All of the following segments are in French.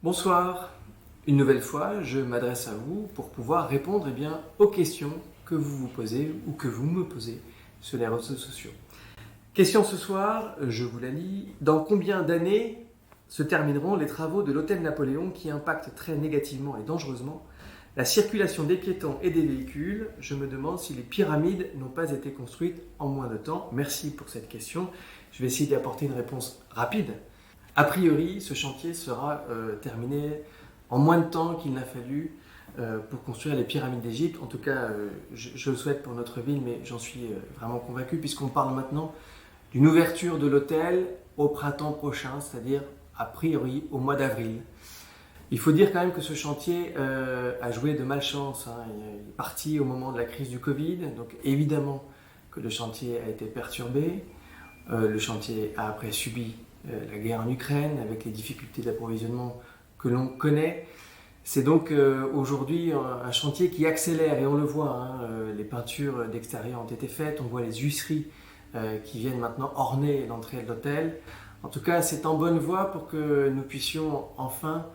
Bonsoir, une nouvelle fois, je m'adresse à vous pour pouvoir répondre aux questions que vous vous posez ou que vous me posez sur les réseaux sociaux. Question ce soir, je vous la lis. Dans combien d'années se termineront les travaux de l'hôtel Napoléon qui impactent très négativement et dangereusement la circulation des piétons et des véhicules? Je me demande si les pyramides n'ont pas été construites en moins de temps. Merci pour cette question. Je vais essayer d'apporter une réponse rapide. A priori, ce chantier sera terminé en moins de temps qu'il n'a fallu pour construire les pyramides d'Égypte. En tout cas, je le souhaite pour notre ville, mais j'en suis vraiment convaincu puisqu'on parle maintenant d'une ouverture de l'hôtel au printemps prochain, c'est-à-dire a priori au mois d'avril. Il faut dire quand même que ce chantier a joué de malchance. Il est parti au moment de la crise du Covid, donc évidemment que le chantier a été perturbé. Le chantier a après subi la guerre en Ukraine avec les difficultés d'approvisionnement que l'on connaît. C'est donc aujourd'hui un chantier qui accélère et on le voit, les peintures d'extérieur ont été faites, on voit les huisseries qui viennent maintenant orner l'entrée de l'hôtel. En tout cas, c'est en bonne voie pour que nous puissions enfin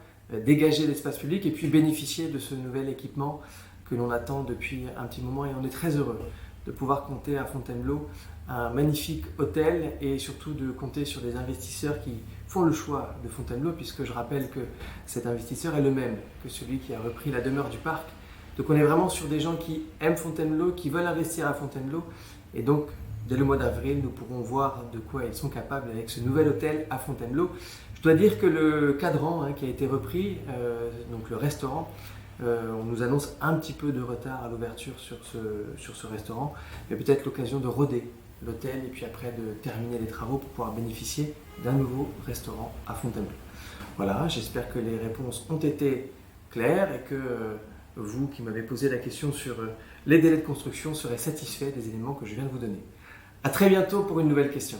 dégager l'espace public et puis bénéficier de ce nouvel équipement que l'on attend depuis un petit moment et on est très heureux de pouvoir compter à Fontainebleau un magnifique hôtel et surtout de compter sur des investisseurs qui font le choix de Fontainebleau puisque je rappelle que cet investisseur est le même que celui qui a repris la demeure du parc. Donc on est vraiment sur des gens qui aiment Fontainebleau, qui veulent investir à Fontainebleau et donc dès le mois d'avril nous pourrons voir de quoi ils sont capables avec ce nouvel hôtel à Fontainebleau. Je dois dire que le cadran qui a été repris, donc le restaurant, on nous annonce un petit peu de retard à l'ouverture sur ce restaurant, mais peut-être l'occasion de roder l'hôtel et puis après de terminer les travaux pour pouvoir bénéficier d'un nouveau restaurant à Fontainebleau. Voilà, j'espère que les réponses ont été claires et que vous qui m'avez posé la question sur les délais de construction serez satisfait des éléments que je viens de vous donner. A très bientôt pour une nouvelle question.